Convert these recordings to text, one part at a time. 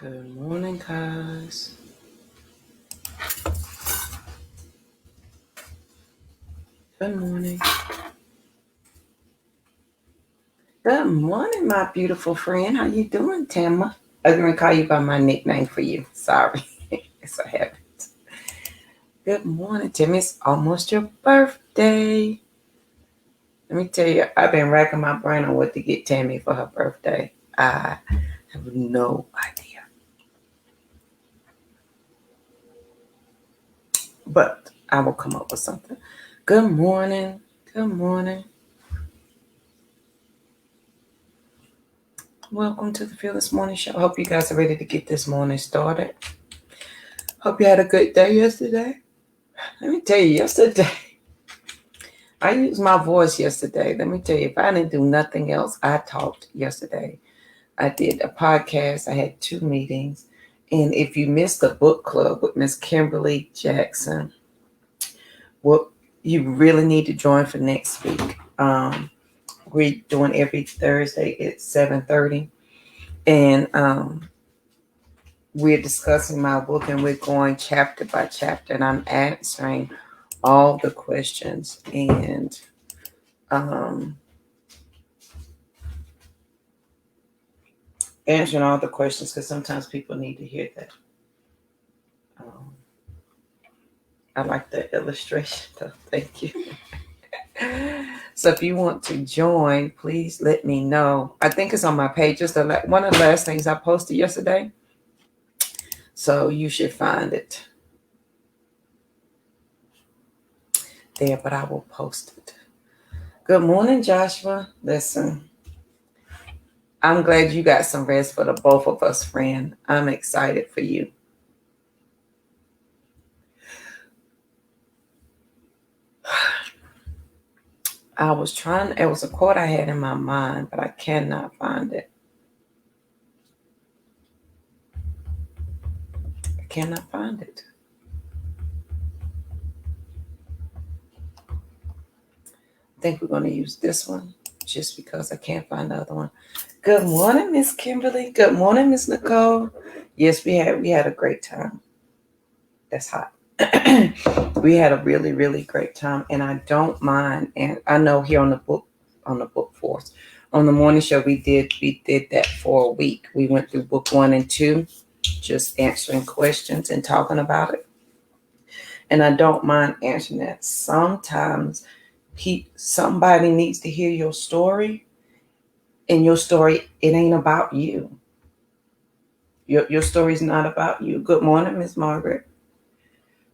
Good morning, guys. Good morning. Good morning, my beautiful friend. How you doing, Tamma? I'm gonna call you by my nickname for you. Sorry, it's a habit. Good morning, Tim. It's almost your birthday. Let me tell you, I've been racking my brain on what to get Tammy for her birthday. I have no idea, but I will come up with something. Good morning. Good morning. Welcome to the Feel This Morning Show. Hope you guys are ready to get this morning started. Hope you had a good day yesterday. Let me tell you, yesterday, I used my voice yesterday. Let me tell you, if I didn't do nothing else, I talked yesterday. I did a podcast. I had 2 meetings. And if you missed the book club with Miss Kimberly Jackson, what you really need to join for next week. We're doing every Thursday at 7:30. And we're discussing my book and we're going chapter by chapter. And I'm answering all the questions and answering all the questions because sometimes people need to hear that. I like the illustration though. Thank you. So if you want to join, please let me know. I think it's on my page. It's one of the last things I posted yesterday. So you should find it there, but I will post it. Good morning, Joshua. Listen, I'm glad you got some rest for the both of us, friend. I'm excited for you. It was a quote I had in my mind, but I cannot find it. I cannot find it. I think we're going to use this one just because I can't find the other one. Good morning, Miss Kimberly. Good morning, Miss Nicole. Yes, we had a great time. That's hot. We had a really, really great time, and I don't mind. And I know here on the book force, on the morning show, we did that for a week. We went through book 1 and 2, just answering questions and talking about it. And I don't mind answering that. Sometimes somebody needs to hear your story, and your story, it ain't about you. Your story's not about you. Good morning, Miss Margaret.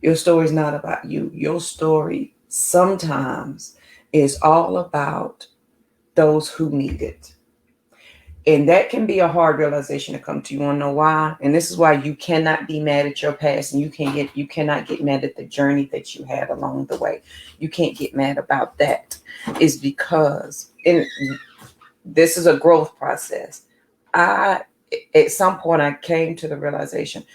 Your story's not about you. Your story sometimes is all about those who need it. And that can be a hard realization to come to. You want to know why? And this is why you cannot be mad at your past, and you cannot get mad at the journey that you had along the way. You can't get mad about that. Is because this is a growth process. At some point I came to the realization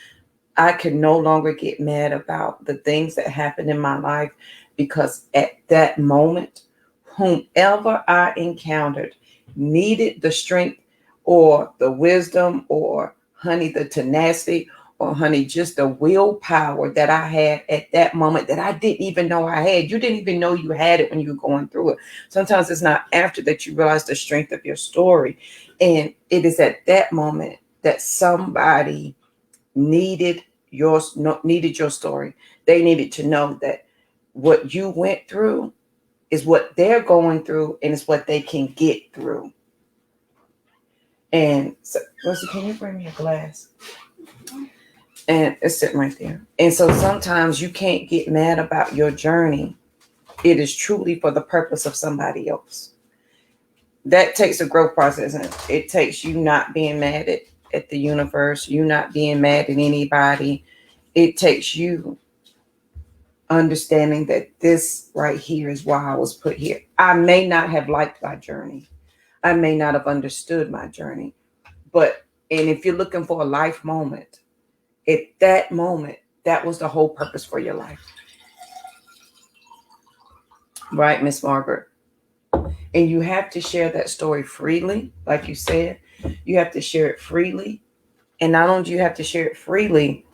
I could no longer get mad about the things that happened in my life, because at that moment, whomever I encountered needed the strength or the wisdom or, honey, the tenacity or, honey, just the willpower that I had at that moment that I didn't even know I had. You didn't even know you had it when you were going through it. Sometimes it's not after that you realize the strength of your story. And it is at that moment that somebody needed your story. They needed to know that what you went through is what they're going through, and it's what they can get through. And so, Rosie, can you bring me a glass? And it's sitting right there. And so sometimes you can't get mad about your journey. It is truly for the purpose of somebody else. That takes a growth process, and it takes you not being mad at the universe, you not being mad at anybody. It takes you understanding that this right here is why I was put here. I may not have liked my journey. I may not have understood my journey. And if you're looking for a life moment, at that moment, that was the whole purpose for your life. Right, Miss Margaret? And you have to share that story freely, like you said. You have to share it freely And not only do you have to share it freely,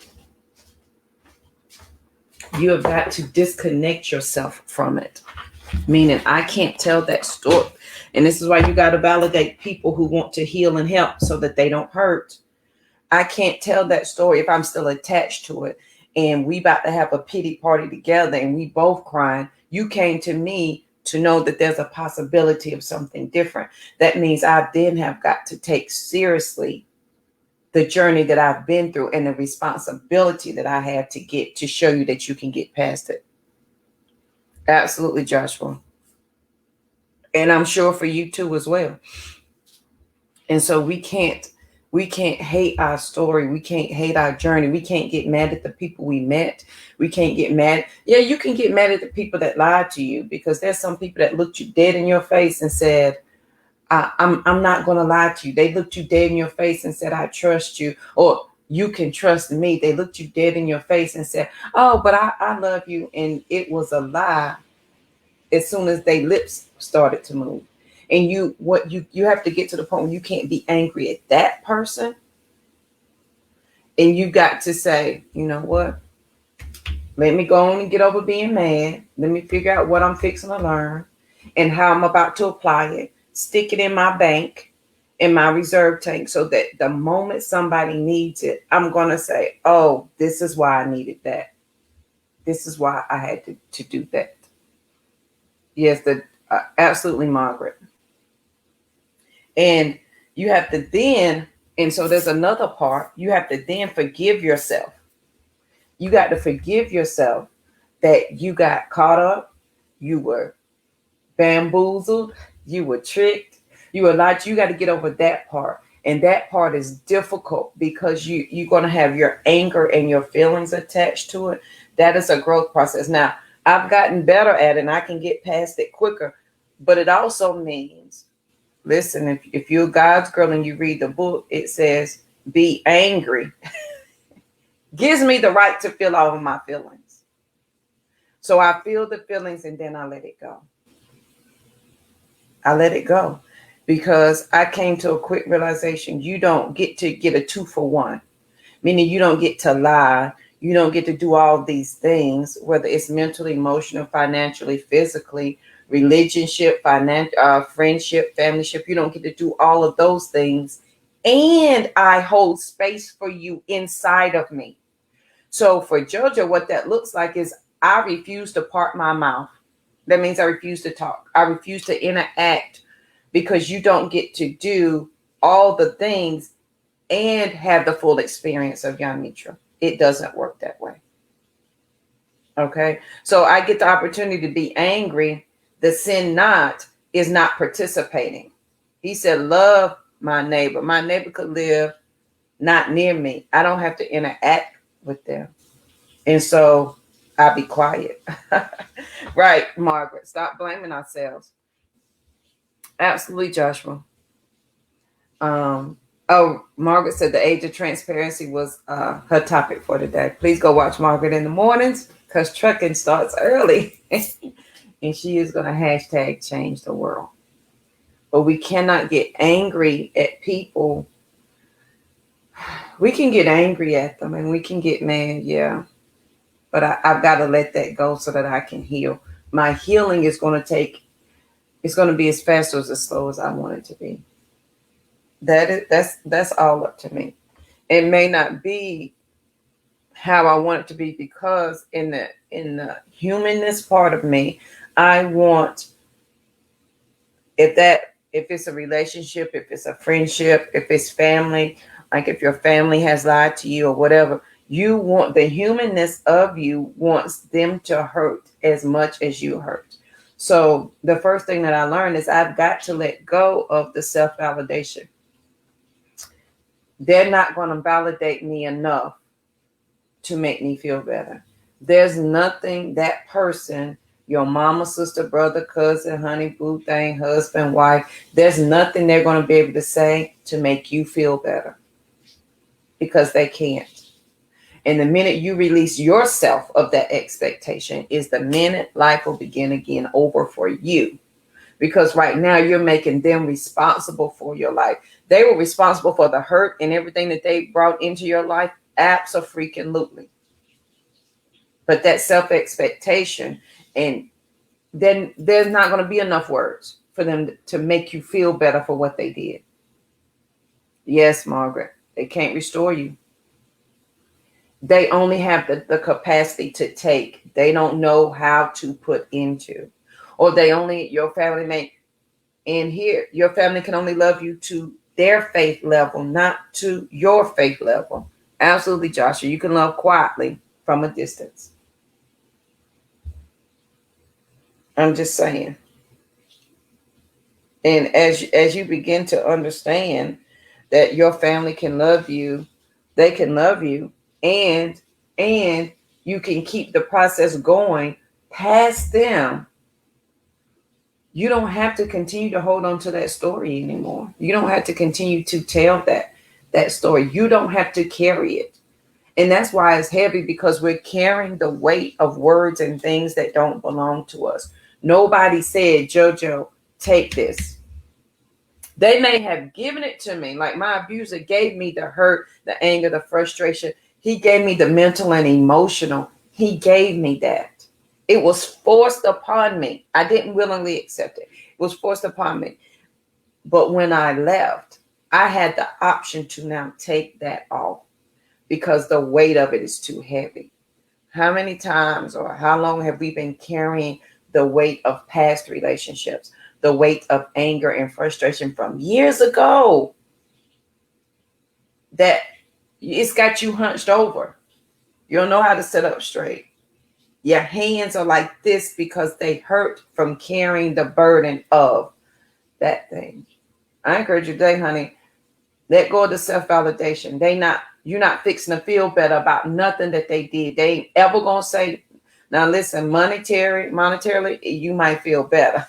you have got to disconnect yourself from it. Meaning, I can't tell that story. And this is why you got to validate people who want to heal and help so that they don't hurt. I can't tell that story if I'm still attached to it. And we about to have a pity party together and we both crying. You came to me to know that there's a possibility of something different. That means I then have got to take seriously the journey that I've been through and the responsibility that I have to get to show you that you can get past it. Absolutely, Joshua. And I'm sure for you too as well. And so we can't hate our story. We can't hate our journey. We can't get mad at the people we met. We can't get mad. Yeah, you can get mad at the people that lied to you, because there's some people that looked you dead in your face and said, I'm not going to lie to you. They looked you dead in your face and said, I trust you, or you can trust me. They looked you dead in your face and said, oh, but I love you. And it was a lie as soon as their lips started to move. And you have to get to the point where you can't be angry at that person. And you got to say, you know what? Let me go on and get over being mad. Let me figure out what I'm fixing to learn and how I'm about to apply it. Stick it in my bank, in my reserve tank, so that the moment somebody needs it, I'm going to say, oh, this is why I needed that. This is why I had to do that. Yes, absolutely, Margaret. And you have to then, and so there's another part, you have to then forgive yourself. You got to forgive yourself that you got caught up, you were bamboozled, you were tricked, you were lied. You got to get over that part. And that part is difficult because you're going to have your anger and your feelings attached to it. That is a growth process. Now, I've gotten better at it and I can get past it quicker, but it also means, listen, if you're God's girl and you read the book, it says, be angry. Gives me the right to feel all of my feelings. So I feel the feelings and then I let it go. I let it go because I came to a quick realization. You don't get to get a 2-for-1, meaning you don't get to lie. You don't get to do all these things, whether it's mentally, emotional, financially, physically, relationship, friendship, familyship. You don't get to do all of those things. And I hold space for you inside of me. So for JoJo, what that looks like is I refuse to part my mouth. That means I refuse to talk. I refuse to interact because you don't get to do all the things and have the full experience of Young Mitra. It doesn't work that way. Okay. So I get the opportunity to be angry. The sin not is not participating. He said, love my neighbor. My neighbor could live not near me. I don't have to interact with them. And so I'll be quiet. Right, Margaret. Stop blaming ourselves. Absolutely, Joshua. Margaret said the age of transparency was her topic for today. Please go watch Margaret in the mornings because trucking starts early. And she is going to hashtag change the world. But we cannot get angry at people. We can get angry at them and we can get mad, yeah. But I've got to let that go so that I can heal. My healing is going to be as fast or as slow as I want it to be. That's all up to me. It may not be how I want it to be because in the humanness part of me, I want if it's a relationship, if it's a friendship, if it's family, like if your family has lied to you or whatever, you want the humanness of you wants them to hurt as much as you hurt. So the first thing that I learned is I've got to let go of the self-validation. They're not going to validate me enough to make me feel better. There's nothing that person, your mama, sister, brother, cousin, honey, boo thing, husband, wife, there's nothing they're going to be able to say to make you feel better because they can't. And the minute you release yourself of that expectation is the minute life will begin again over for you. because right now you're making them responsible for your life. They were responsible for the hurt and everything that they brought into your life. Abso-freaking-lutely. But that self-expectation, and then there's not going to be enough words for them to make you feel better for what they did. Yes, Margaret, they can't restore you. They only have the capacity to take. They don't know how to put into. Or your family may, and here, your family can only love you to their faith level, not to your faith level. Absolutely, Joshua. You can love quietly from a distance. I'm just saying. And as you begin to understand that your family can love you, they can love you, and you can keep the process going past them. You don't have to continue to hold on to that story anymore. You don't have to continue to tell that story. You don't have to carry it. And that's why it's heavy, because we're carrying the weight of words and things that don't belong to us. Nobody said, JoJo, take this. They may have given it to me. Like my abuser gave me the hurt, the anger, the frustration. He gave me the mental and emotional. He gave me that. It was forced upon me. I didn't willingly accept it. It was forced upon me. But when I left, I had the option to now take that off, because the weight of it is too heavy. How many times or how long have we been carrying the weight of past relationships, the weight of anger and frustration from years ago, that it's got you hunched over? You don't know how to sit up straight. Your hands are like this because they hurt from carrying the burden of that thing. I encourage you today, honey, let go of the self-validation. You're not fixing to feel better about nothing that they did. They ain't ever gonna say, now listen, monetarily, you might feel better.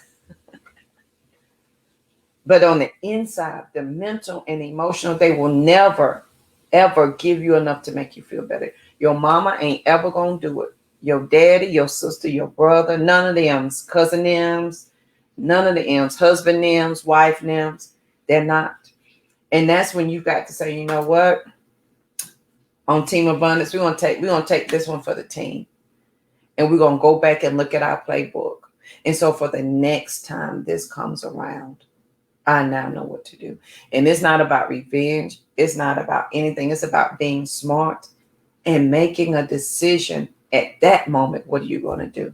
But on the inside, the mental and emotional, they will never, ever give you enough to make you feel better. Your mama ain't ever gonna do it. Your daddy, your sister, your brother, none of them's, cousin them's, none of the M's, husband them's, wife them's, they're not. And that's when you got to say, you know what? On Team Abundance, we're gonna take this one for the team. And we're gonna go back and look at our playbook. And so for the next time this comes around, I now know what to do. And it's not about revenge. It's not about anything. It's about being smart and making a decision at that moment. What are you going to do?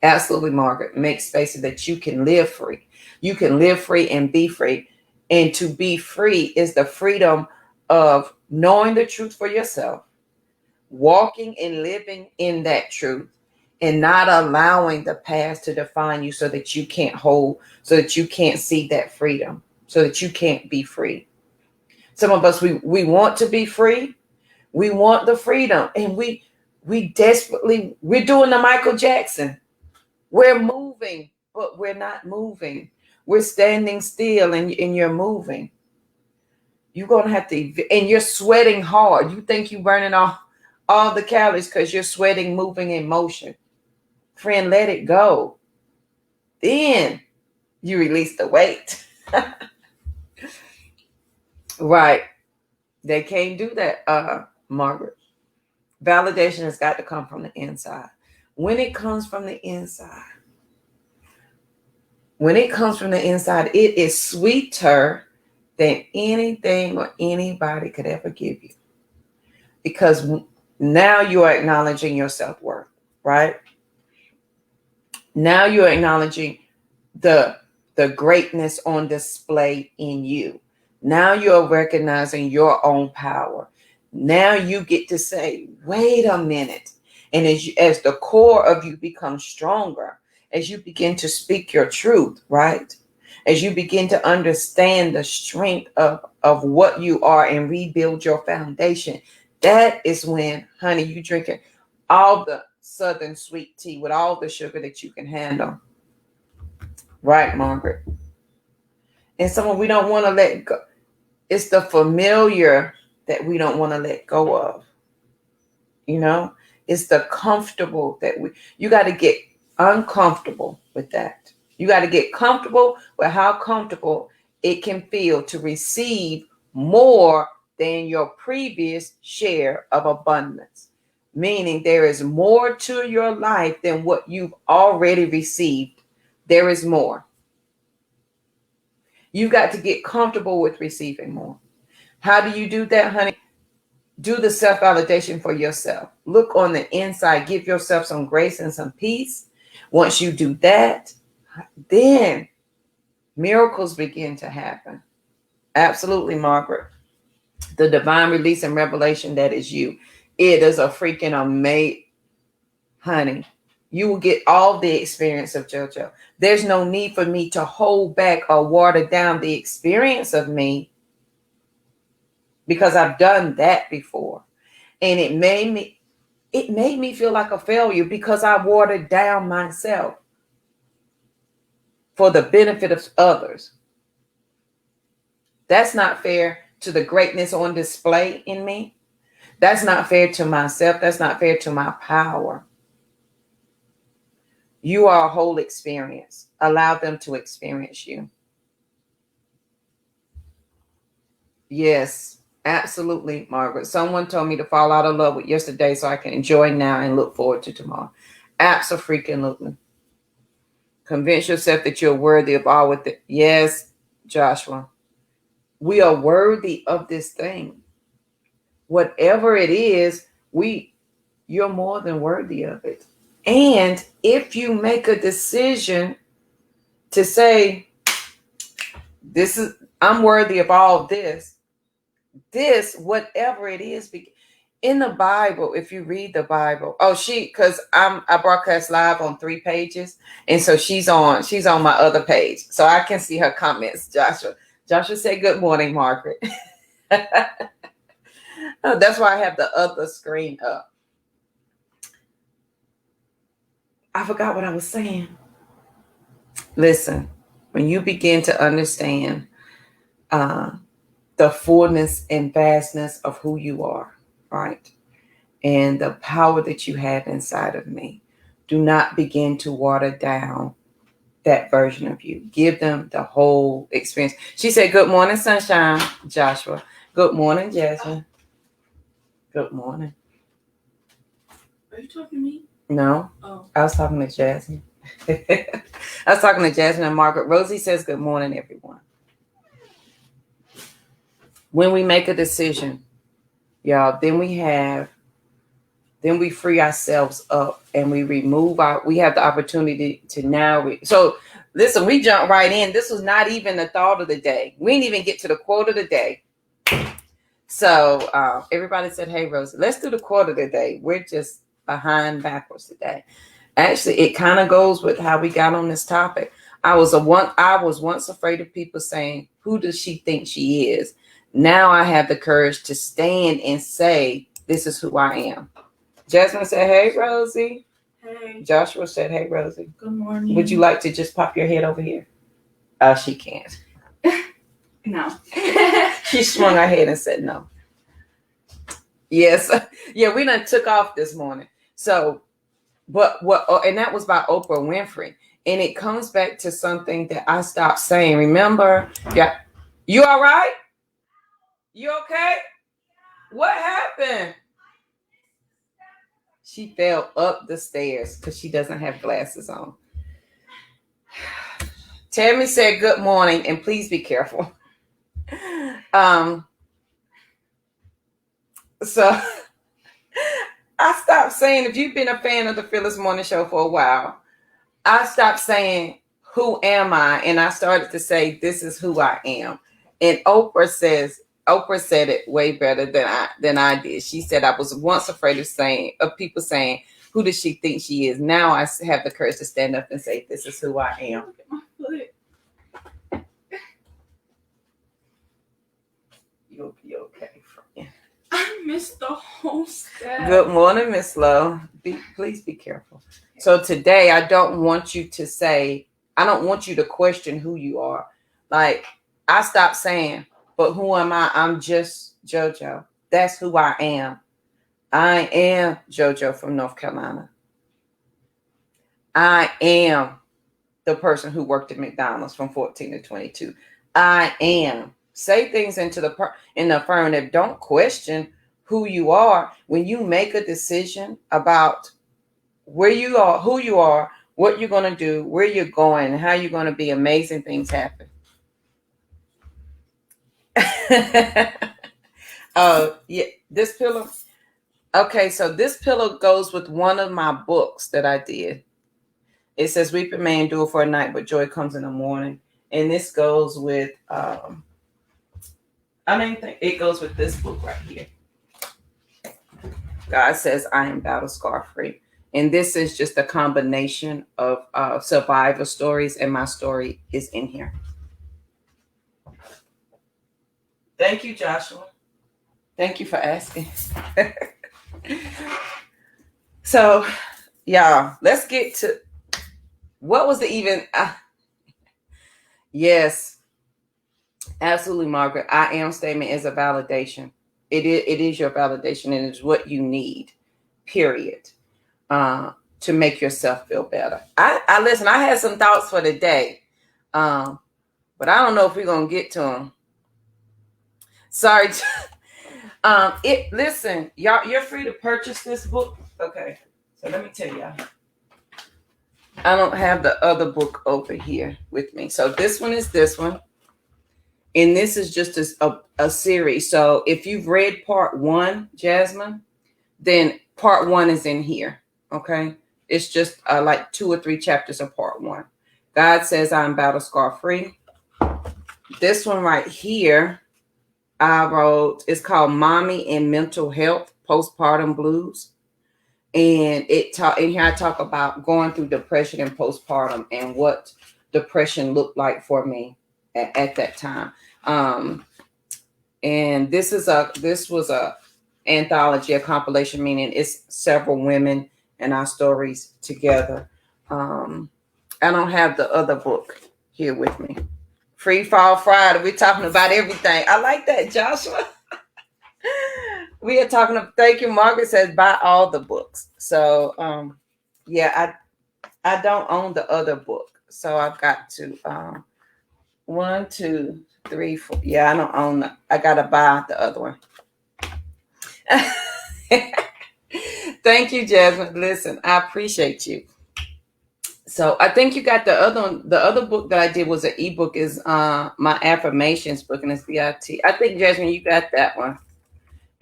Absolutely, Margaret. Make spaces that you can live free. You can live free and be free. And to be free is the freedom of knowing the truth for yourself, walking and living in that truth, and not allowing the past to define you so that you can't so that you can't see that freedom, so that you can't be free. Some of us, we want to be free. We want the freedom, and we desperately, we're doing the Michael Jackson. We're moving, but we're not moving. We're standing still, and you're moving. You're going to have to, and you're sweating hard. You think you're burning off all the calories because you're sweating, moving in motion. Friend, let it go. Then you release the weight. Right. They can't do that, Margaret. Validation has got to come from the inside. When it comes from the inside, it is sweeter than anything or anybody could ever give you. Because now you are acknowledging your self-worth, right? Now you're acknowledging the greatness on display in you. Now you're recognizing your own power. Now you get to say, wait a minute. And as the core of you becomes stronger, as you begin to speak your truth, right? As you begin to understand the strength of what you are and rebuild your foundation, that is when, honey, you drinking all the Southern sweet tea with all the sugar that you can handle. Right, Margaret? And someone we don't want to let go. It's the familiar that we don't want to let go of. You know, it's the comfortable that you got to get uncomfortable with that. You got to get comfortable with how comfortable it can feel to receive more than your previous share of abundance. Meaning there is more to your life than what you've already received. There is more. You've got to get comfortable with receiving more. How do you do that, honey? Do the self-validation for yourself. Look on the inside. Give yourself some grace and some peace. Once you do that, then miracles begin to happen. Absolutely, Margaret. The divine release and revelation that is you. It is a freaking amazing, honey. You will get all the experience of JoJo. There's no need for me to hold back or water down the experience of me, because I've done that before. And it made me feel like a failure because I watered down myself for the benefit of others. That's not fair to the greatness on display in me. That's not fair to myself. That's not fair to my power. You are a whole experience. Allow them to experience you. Yes, absolutely, Margaret. Someone told me to fall out of love with yesterday so I can enjoy now and look forward to tomorrow. Absolutely. Convince yourself that you're worthy of all with it. Yes, Joshua. We are worthy of this thing. Whatever it is, you're more than worthy of it. And if you make a decision to say, I'm worthy of all this, whatever it is, in the Bible, if you read the Bible, because I broadcast live on 3 pages, and so she's on my other page, so I can see her comments. Joshua said, "Good morning, Margaret." That's why I have the other screen up. I forgot what I was saying. Listen, when you begin to understand the fullness and vastness of who you are, right? And the power that you have inside of me, do not begin to water down that version of you. Give them the whole experience. She said, "Good morning, sunshine," Joshua. Good morning, Jasmine. Good morning. Are you talking to me? No. Oh. I was talking to Jasmine. I was talking to Jasmine and Margaret. Rosie says, "Good morning, everyone." When we make a decision, y'all, then we free ourselves up and we have the opportunity to now. So listen, we jump right in. This was not even the thought of the day. We didn't even get to the quote of the day. So everybody said, "Hey, Rosie, let's do the quote of the day." We're just behind backwards today. Actually, it kind of goes with how we got on this topic. I was once afraid of people saying, "Who does she think she is?" Now I have the courage to stand and say, "This is who I am." Jasmine said, "Hey, Rosie." Hey. Joshua said, "Hey, Rosie." Good morning. Would you like to just pop your head over here? Oh, she can't. No. She swung her head and said no. Yes. Yeah, we done took off this morning. So, and that was by Oprah Winfrey. And it comes back to something that I stopped saying. Remember? Yeah. You all right? You okay? What happened? She fell up the stairs because she doesn't have glasses on. Tammy said, "Good morning, and please be careful." So I stopped saying, if you've been a fan of the Phyllis Morning Show for a while, I stopped saying, "Who am I?" And I started to say, "This is who I am." And Oprah said it way better than I did. She said, "I was once afraid of people saying, 'Who does she think she is?' Now I have the courage to stand up and say, 'This is who I am.'" Look at my foot. You'll be okay, friend. I missed the whole step. Good morning, Miss Lowe. Please be careful. So today, I don't want you to question who you are. Like, I stopped saying, "But who am I?" I'm just JoJo. That's who I am. I am JoJo from North Carolina. I am the person who worked at McDonald's from 14 to 22. I am. Say things into in the affirmative. Don't question who you are. When you make a decision about where you are, who you are, what you're going to do, where you're going, and how you're going to be, amazing things happen. Yeah, this pillow. Okay, so this pillow goes with one of my books that I did. It says, "Weeping may endure for a night, but joy comes in the morning." And this goes with, it goes with this book right here. God says, "I am battle scar free." And this is just a combination of survivor stories, and my story is in here. Thank you, Joshua. Thank you for asking. So, yeah, let's get to what was the even. Yes, absolutely, Margaret. I am statement is a validation. It is your validation, and it's what you need. Period. To make yourself feel better. I listen. I had some thoughts for the day, but I don't know if we're gonna get to them. Sorry. Listen, y'all. You're free to purchase this book. Okay. So let me tell y'all. I don't have the other book over here with me. So this one is this one. And this is just a series. So if you've read part 1, Jasmine, then part 1 is in here. Okay. It's just like 2 or 3 chapters of part 1. God says, "I'm battle scar free." This one right here, I wrote, it's called "Mommy and Mental Health, Postpartum Blues." And in here I talk about going through depression and postpartum and what depression looked like for me at that time. And this was a anthology, a compilation, meaning it's several women and our stories together. I don't have the other book here with me. Free Fall Friday. We're talking about everything. I like that, Joshua. We are talking of, thank you. Margaret says buy all the books. So yeah, I don't own the other book. So I've got to 1, 2, 3, 4. Yeah, I don't own I gotta buy the other one. Thank you, Jasmine. Listen, I appreciate you. So I think you got the other one. The other book that I did was an ebook, is my affirmations book, and it's BIT. I think, Jasmine, you got that one.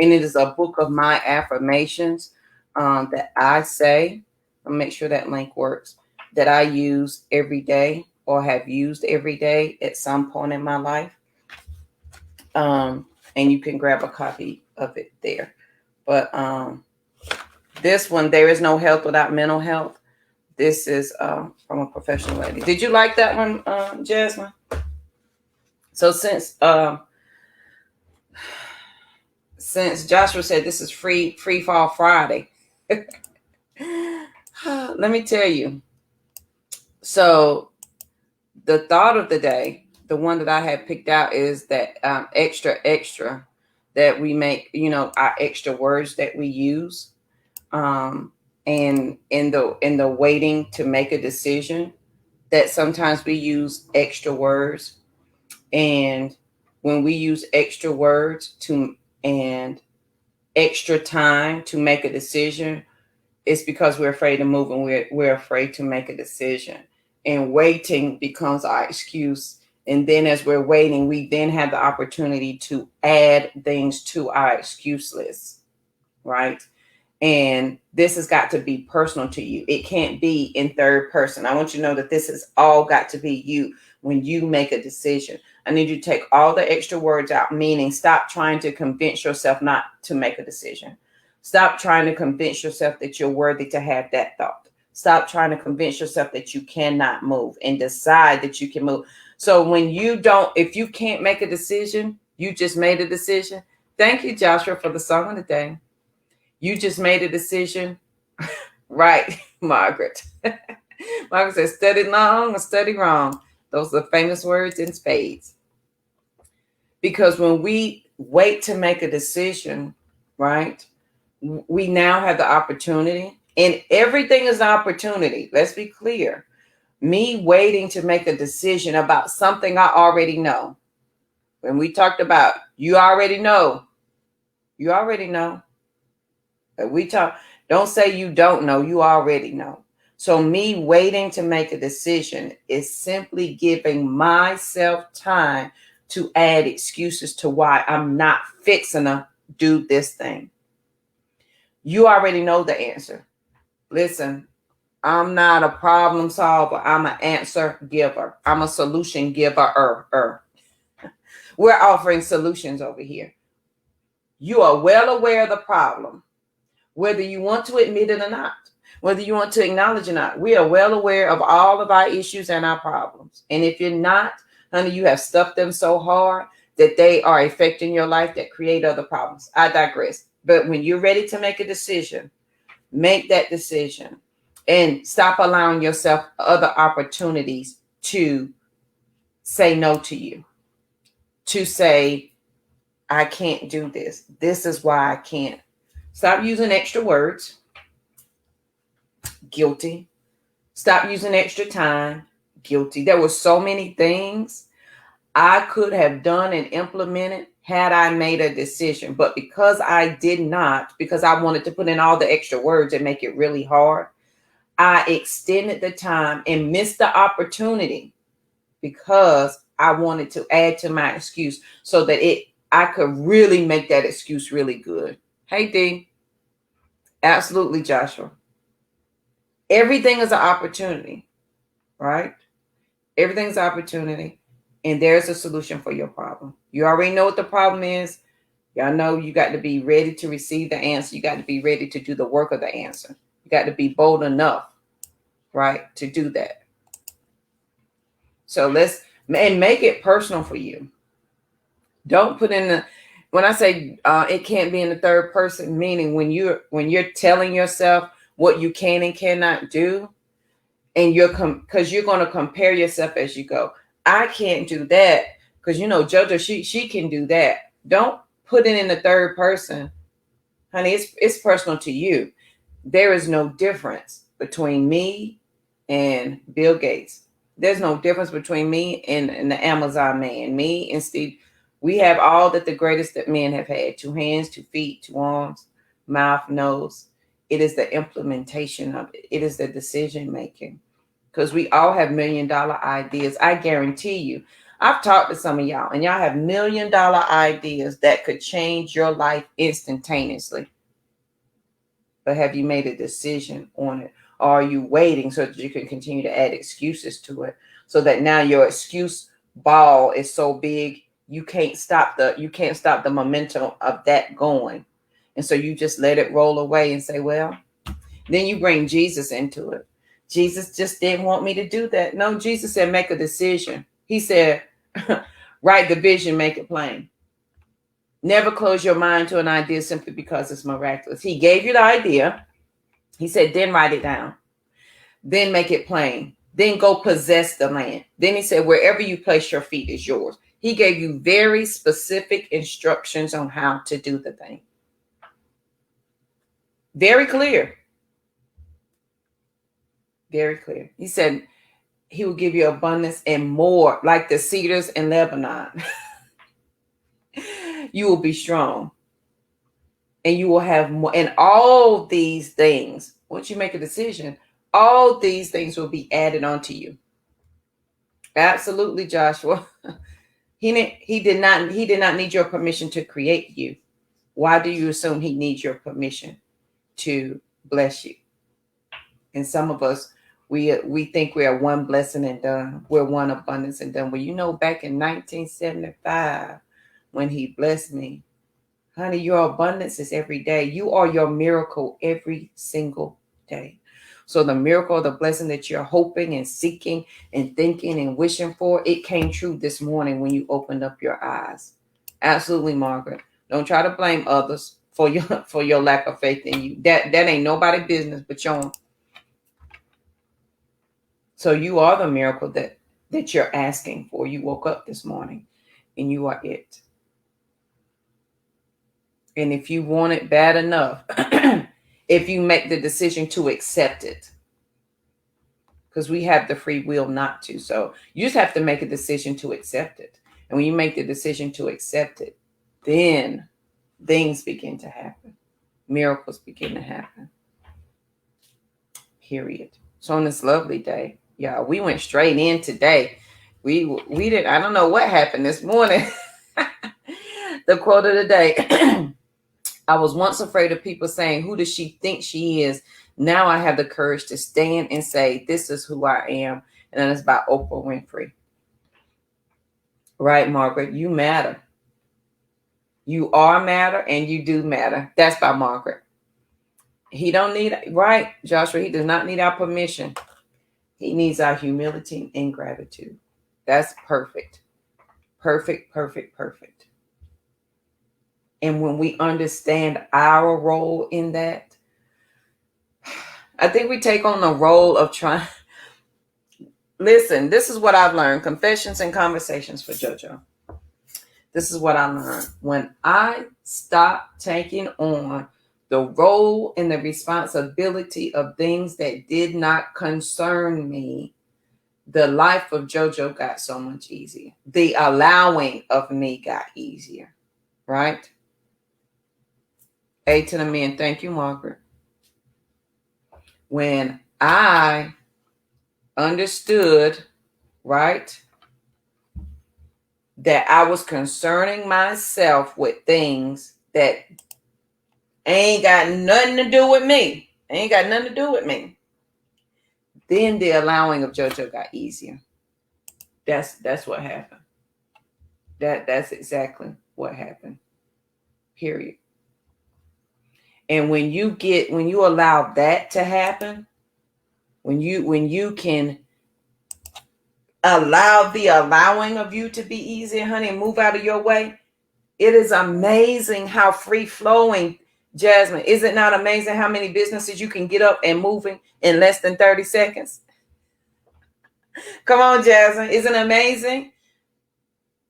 And it is a book of my affirmations that I say. I'll make sure that link works. That I use every day or have used every day at some point in my life. And you can grab a copy of it there. But this one, "There is no health without mental health." This is from a professional lady. Did you like that one, Jasmine? So since Joshua said this is free Fall Friday, let me tell you. So the thought of the day, the one that I had picked out, is that extra that we make, our extra words that we use. And in the waiting to make a decision, that sometimes we use extra words. And when we use extra words and extra time to make a decision, it's because we're afraid to move, and we're afraid to make a decision. And waiting becomes our excuse. And then as we're waiting, we then have the opportunity to add things to our excuse list, right? And this has got to be personal to you. It can't be in third person. I want you to know that this has all got to be you when you make a decision. I need you to take all the extra words out, meaning stop trying to convince yourself not to make a decision. Stop trying to convince yourself that you're worthy to have that thought. Stop trying to convince yourself that you cannot move, and decide that you can move. So if you can't make a decision, you just made a decision. Thank you, Joshua, for the song of the day. You just made a decision. Right, Margaret. Margaret says, "Study long or study wrong." Those are the famous words in spades. Because when we wait to make a decision, right, we now have the opportunity, and everything is an opportunity. Let's be clear. Me waiting to make a decision about something I already know. When we talked about you already know. You already know. Don't say you don't know, you already know. So me waiting to make a decision is simply giving myself time to add excuses to why I'm not fixing to do this thing. You already know the answer. Listen, I'm not a problem solver. I'm an answer giver. I'm a solution giver. We're offering solutions over here. You are well aware of the problem, whether you want to admit it or not, whether you want to acknowledge or not. We are well aware of all of our issues and our problems. And if you're not, honey, you have stuffed them so hard that they are affecting your life that create other problems. I digress. But when you're ready to make a decision, make that decision and stop allowing yourself other opportunities to say no to you, to say, I can't do this. This is why I can't. Stop using extra words. Guilty. Stop using extra time. Guilty. There were so many things I could have done and implemented had I made a decision. But because I did not, because I wanted to put in all the extra words and make it really hard, I extended the time and missed the opportunity because I wanted to add to my excuse so that I could really make that excuse really good. Hey, D. Absolutely, Joshua. Everything is an opportunity, right? Everything's an opportunity, and there's a solution for your problem. You already know what the problem is. Y'all know you got to be ready to receive the answer. You got to be ready to do the work of the answer. You got to be bold enough, right, to do that. So and make it personal for you. Don't put in when I say it can't be in the third person, meaning when you're telling yourself what you can and cannot do, and because you're going to compare yourself as you go. I can't do that because JoJo, she can do that. Don't put it in the third person, honey. It's personal to you. There is no difference between me and Bill Gates. There's no difference between me and the Amazon man. Me and Steve, we have all that the greatest that men have had: 2 hands, 2 feet, 2 arms, mouth, nose. It is the implementation of it. It is the decision making. Because we all have $1 million ideas. I guarantee you. I've talked to some of y'all, and y'all have $1 million ideas that could change your life instantaneously. But have you made a decision on it? Or are you waiting so that you can continue to add excuses to it? So that now your excuse ball is so big you can't stop the momentum of that going. And so you just let it roll away and say, well, then you bring Jesus into it. Jesus just didn't want me to do that. No, Jesus said, make a decision. He said, write the vision, make it plain. Never close your mind to an idea simply because it's miraculous. He gave you the idea. He said, then write it down. Then make it plain. Then go possess the land. Then he said, wherever you place your feet is yours. He gave you very specific instructions on how to do the thing. Very clear. Very clear. He said he will give you abundance and more, like the cedars in Lebanon. You will be strong. And you will have more. And all these things, once you make a decision, all these things will be added onto you. Absolutely, Joshua. He did not need your permission to create you. Why do you assume he needs your permission to bless you? And some of us, we think we are one blessing and done. We're one abundance and done. Well, back in 1975, when he blessed me, honey, your abundance is every day. You are your miracle every single day. So the miracle, the blessing that you're hoping and seeking and thinking and wishing for, it came true this morning when you opened up your eyes. Absolutely, Margaret. Don't try to blame others for your lack of faith in you. That ain't nobody's business but your own. So you are the miracle that you're asking for. You woke up this morning and you are it. And if you want it bad enough, if you make the decision to accept it, because we have the free will not to. So you just have to make a decision to accept it. And when you make the decision to accept it, then things begin to happen. Miracles begin to happen. Period. So on this lovely day, y'all, we went straight in today. We didn't, I don't know what happened this morning. The quote of the day. I was once afraid of people saying, who does she think she is? Now I have the courage to stand and say, this is who I am. And then it's by Oprah Winfrey. Right, Margaret? You matter. You are matter and you do matter. That's by Margaret. He don't need, right, Joshua, he does not need our permission. He needs our humility and gratitude. That's perfect. Perfect, perfect, perfect. And when we understand our role in that, I think we take on the role of trying. Listen, this is what I've learned. Confessions and Conversations for JoJo. This is what I learned. When I stopped taking on the role and the responsibility of things that did not concern me, the life of JoJo got so much easier. The allowing of me got easier, right? A to the men. Thank you, Margaret. When I understood, right, that I was concerning myself with things that ain't got nothing to do with me. Ain't got nothing to do with me. Then the allowing of JoJo got easier. That's what happened. That's exactly what happened. Period. And when you allow that to happen, when you can allow the allowing of you to be easy, honey, and move out of your way, it is amazing how free flowing, Jasmine. Is it not amazing how many businesses you can get up and moving in less than 30 seconds? Come on, Jasmine. Isn't it amazing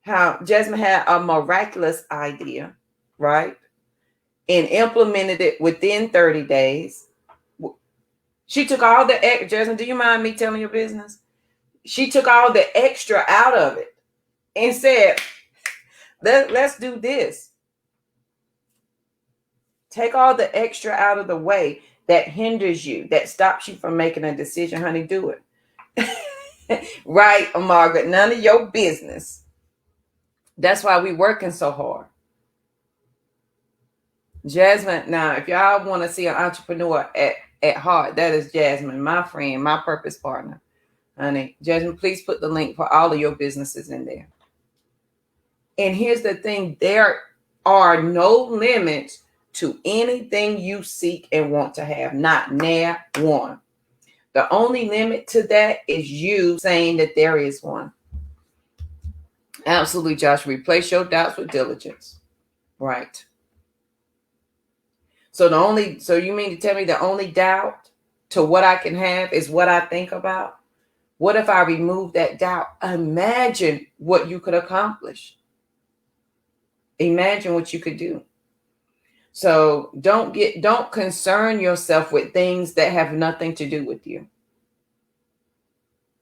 how Jasmine had a miraculous idea, right? And implemented it within 30 days. She took all the extra. Jasmine, do you mind me telling your business? She took all the extra out of it and said, let's do this. Take all the extra out of the way that hinders you, that stops you from making a decision. Honey, do it. Right, Margaret? None of your business. That's why we're working so hard. Jasmine, now, if y'all want to see an entrepreneur at heart, that is Jasmine, my friend, my purpose partner. Honey, Jasmine, please put the link for all of your businesses in there. And here's the thing. There are no limits to anything you seek and want to have. Not near one. The only limit to that is you saying that there is one. Absolutely, Josh. Replace your doubts with diligence. Right. So you mean to tell me the only doubt to what I can have is what I think about? What if I remove that doubt? Imagine what you could accomplish. Imagine what you could do. So don't concern yourself with things that have nothing to do with you.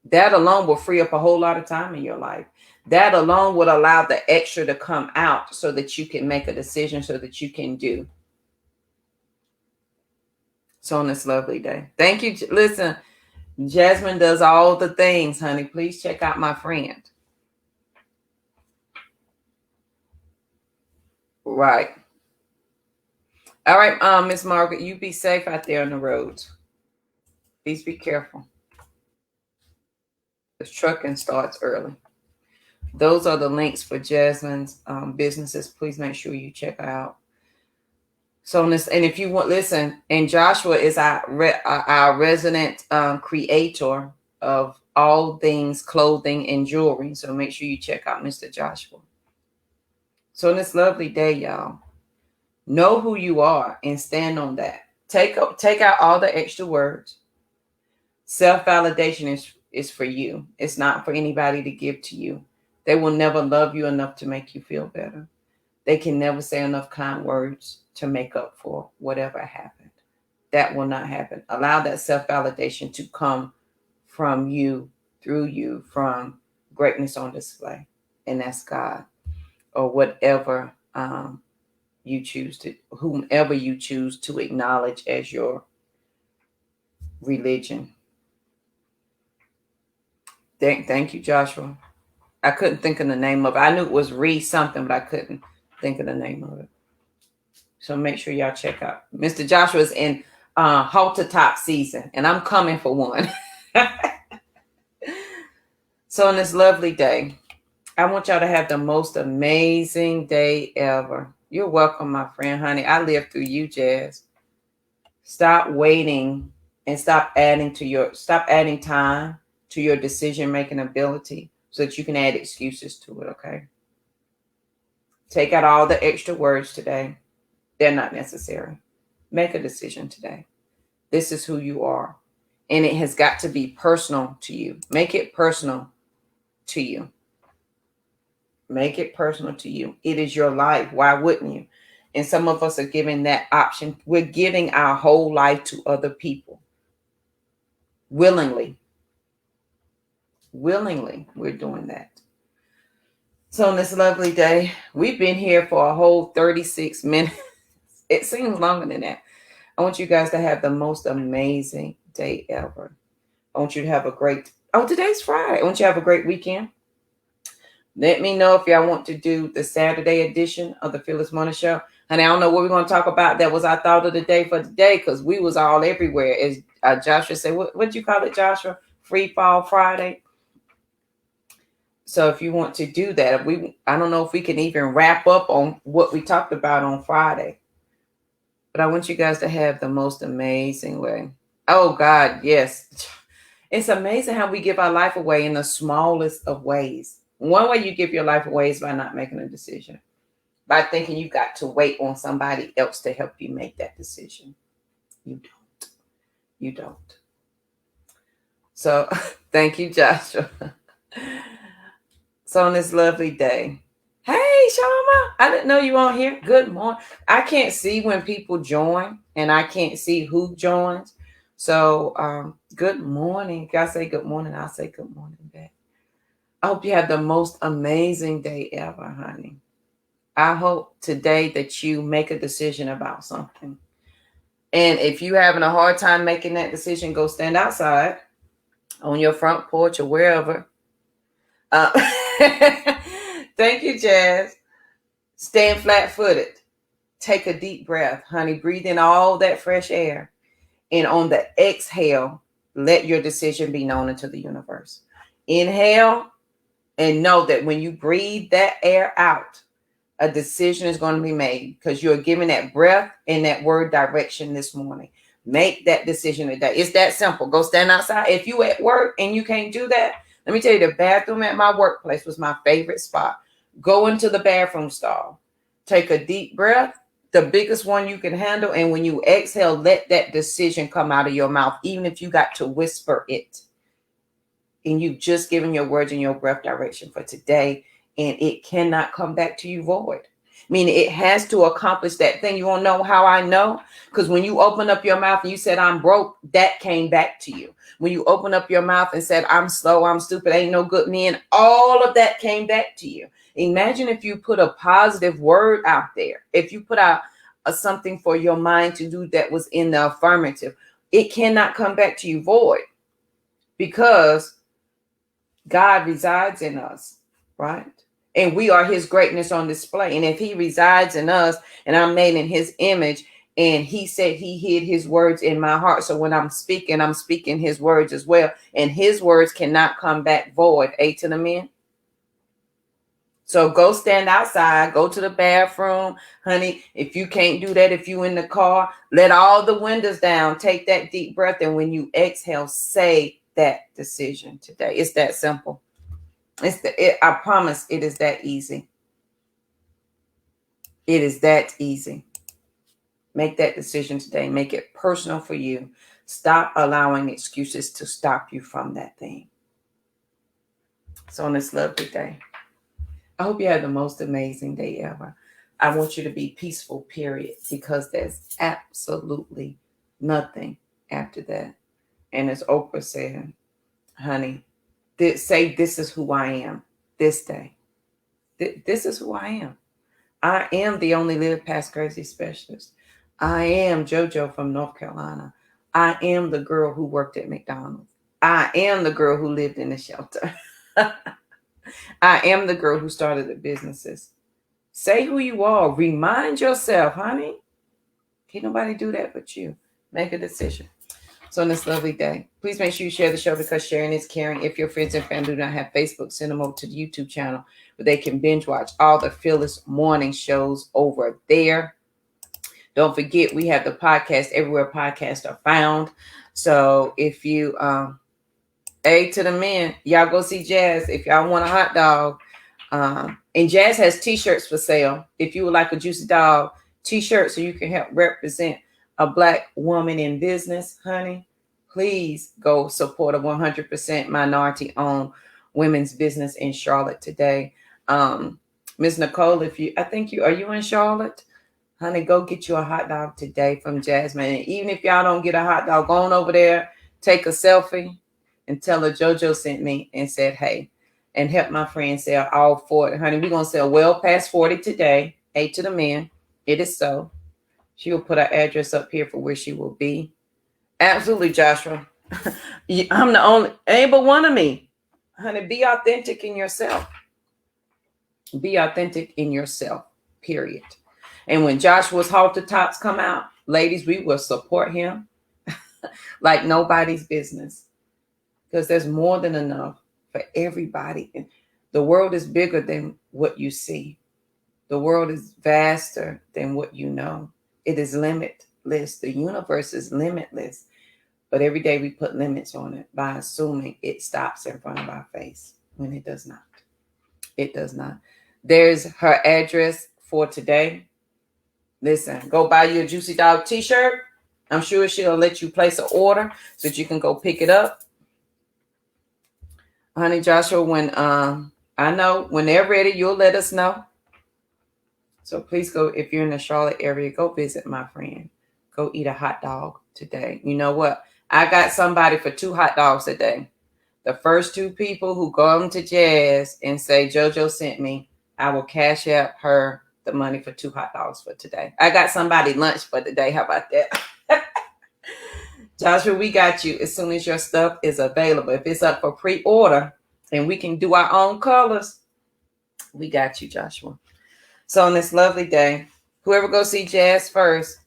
That alone will free up a whole lot of time in your life. That alone would allow the extra to come out so that you can make a decision, so that you can do. So on this lovely day. Thank you. Listen, Jasmine does all the things, honey. Please check out my friend. Right. All right, Miss Margaret, you be safe out there on the roads. Please be careful. The trucking starts early. Those are the links for Jasmine's businesses. Please make sure you check out. So this, and if you want, listen, and Joshua is our resident creator of all things clothing and jewelry. So make sure you check out Mr. Joshua. So on this lovely day, y'all, know who you are and stand on that. Take out all the extra words. Self-validation is for you. It's not for anybody to give to you. They will never love you enough to make you feel better. They can never say enough kind words to make up for whatever happened. That will not happen. Allow that self-validation to come from you, through you, from greatness on display. And that's God, or whatever you choose to, whomever you choose to acknowledge as your religion. Thank you, Joshua. I couldn't think of the name of it. I knew it was Re something, but I couldn't think of the name of it. So make sure y'all check out. Mr. Joshua's in halter top season, and I'm coming for one. So on this lovely day, I want y'all to have the most amazing day ever. You're welcome, my friend, honey. I live through you, Jazz. Stop waiting and stop adding time to your decision-making ability so that you can add excuses to it, okay? Take out all the extra words today. They're not necessary. Make a decision today. This is who you are. And it has got to be personal to you. Make it personal to you. Make it personal to you. It is your life. Why wouldn't you? And some of us are giving that option. We're giving our whole life to other people. Willingly. Willingly, we're doing that. So on this lovely day, we've been here for a whole 36 minutes. It seems longer than that. I want you guys to have the most amazing day ever. I want you to have today's Friday. I want you to have a great weekend. Let me know if y'all want to do the Saturday edition of the Fearless Morning Show. And I don't know what we're going to talk about. That was our thought of the day for today, because we was all everywhere. As Joshua said, what did you call it, Joshua? Free Fall Friday. So if you want to do that, I don't know if we can even wrap up on what we talked about on Friday. But I want you guys to have the most amazing way. Oh, God, yes. It's amazing how we give our life away in the smallest of ways. One way you give your life away is by not making a decision. By thinking you got to wait on somebody else to help you make that decision. You don't. You don't. So thank you, Joshua. So on this lovely day. Hey, Shama, I didn't know you on here. Good morning. I can't see when people join, and I can't see who joins. So good morning. If y'all say good morning, I'll say good morning back. I hope you have the most amazing day ever, honey. I hope today that you make a decision about something. And if you're having a hard time making that decision, go stand outside on your front porch or wherever. Thank you, Jazz. Stand flat-footed. Take a deep breath, honey. Breathe in all that fresh air. And on the exhale, let your decision be known into the universe. Inhale, and know that when you breathe that air out, a decision is going to be made, because you're giving that breath and that word direction this morning. Make that decision today. It's that simple. Go stand outside. If you at work and you can't do that, let me tell you, the bathroom at my workplace was my favorite spot. Go into the bathroom stall. Take a deep breath, the biggest one you can handle. And when you exhale, let that decision come out of your mouth, even if you got to whisper it. And you've just given your words and your breath direction for today. And it cannot come back to you void. Meaning it has to accomplish that thing. You want to know how I know? Because when you open up your mouth and you said, I'm broke, that came back to you. When you open up your mouth and said, I'm slow, I'm stupid, ain't no good men, all of that came back to you. Imagine if you put a positive word out there. If you put out something for your mind to do that was in the affirmative, it cannot come back to you void, because God resides in us, right? And we are his greatness on display. And if he resides in us, and I'm made in his image, and he said he hid his words in my heart. So when I'm speaking his words as well. And his words cannot come back void. A to the men. So go stand outside, go to the bathroom, honey. If you can't do that, if you in the car, let all the windows down, take that deep breath. And when you exhale, say that decision today. It's that simple. I promise it is that easy. It is that easy. Make that decision today. Make it personal for you. Stop allowing excuses to stop you from that thing. So on this lovely day, I hope you have the most amazing day ever. I want you to be peaceful, period, because there's absolutely nothing after that. And as Oprah said, honey, say this is who I am this day. This is who I am. I am the only Live Past Crazy specialist. I am JoJo from North Carolina. I am the girl who worked at McDonald's. I am the girl who lived in the shelter. I am the girl who started the businesses. Say who you are. Remind yourself, honey. Can't nobody do that but you. Make a decision. So on this lovely day, please make sure you share the show because sharing is caring. If your friends and family do not have Facebook, send them over to the YouTube channel where they can binge watch all the Fearless Morning shows over there. Don't forget, we have the podcast everywhere podcasts are found. So if you, A to the men, y'all go see Jazz if y'all want a hot dog. And Jazz has t-shirts for sale. If you would like a Juicy Dog t-shirt so you can help represent a Black woman in business, honey, please go support a 100% minority-owned women's business in Charlotte today. Ms. Nicole, are you in Charlotte? Honey, go get you a hot dog today from Jasmine. And even if y'all don't get a hot dog, go on over there, take a selfie, and tell her JoJo sent me and said, hey, and help my friend sell all 40. Honey, we're going to sell well past 40 today. 8 to the men. It is so. She will put her address up here for where she will be. Absolutely, Joshua. I'm the only, ain't but one of me. Honey, be authentic in yourself. Be authentic in yourself, period. And when Joshua's halter tops come out, ladies, we will support him like nobody's business. Because there's more than enough for everybody. And the world is bigger than what you see. The world is vaster than what you know. It is limitless. The universe is limitless. But every day we put limits on it by assuming it stops in front of our face when it does not. It does not. There's her address for today. Listen, go buy you a Juicy Dog t-shirt. I'm sure she'll let you place an order so that you can go pick it up. Honey, Joshua, when I know when they're ready, you'll let us know. So please go, if you're in the Charlotte area, go visit my friend. Go eat a hot dog today. You know what? I got somebody for 2 hot dogs today. The first 2 people who go on to Jazz and say, JoJo sent me, I will cash out her the money for 2 hot dogs for today. I got somebody lunch for today. How about that? Joshua, we got you as soon as your stuff is available. If it's up for pre-order and we can do our own colors, we got you, Joshua. So on this lovely day, whoever goes see Jazz first,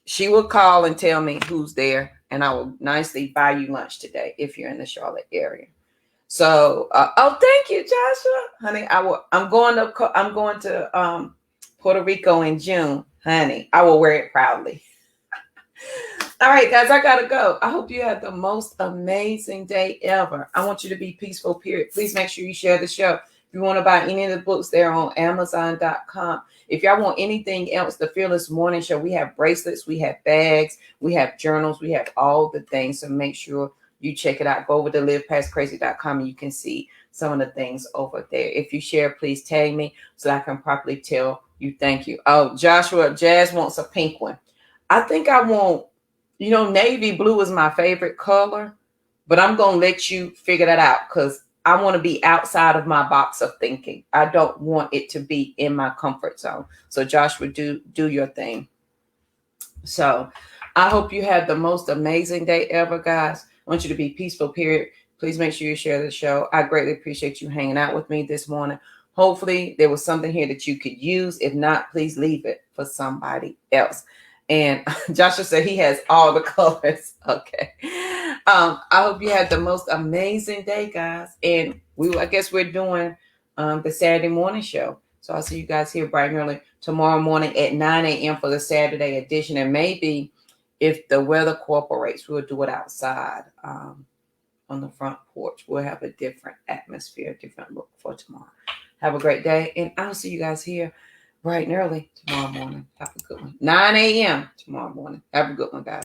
she will call and tell me who's there, and I will nicely buy you lunch today if you're in the Charlotte area. So, thank you, Joshua, honey. I'm going to Puerto Rico in June, honey. I will wear it proudly. All right, guys, I gotta go. I hope you have the most amazing day ever. I want you to be peaceful, period. Please make sure you share the show. If you want to buy any of the books, they're on Amazon.com. If y'all want anything else, the Fearless Morning Show, we have bracelets, we have bags, we have journals, we have all the things. So make sure you check it out. Go over to livepastcrazy.com and you can see some of the things over there. If you share, please tag me so that I can properly tell you thank you. Oh, Joshua, Jazz wants a pink one. I think I want, navy blue is my favorite color, but I'm going to let you figure that out because I want to be outside of my box of thinking. I don't want it to be in my comfort zone. So Joshua, do your thing. So I hope you have the most amazing day ever, guys. I want you to be peaceful, period. Please make sure you share the show. I greatly appreciate you hanging out with me this morning. Hopefully there was something here that you could use. If not, please leave it for somebody else. And Joshua said he has all the colors. Okay. I hope you had the most amazing day, guys. And I guess we're doing the Saturday morning show. So I'll see you guys here bright and early tomorrow morning at 9 a.m. for the Saturday edition. And maybe if the weather cooperates, we'll do it outside on the front porch. We'll have a different atmosphere, different look for tomorrow. Have a great day. And I'll see you guys here bright and early tomorrow morning. Have a good one. 9 a.m. tomorrow morning. Have a good one, guys.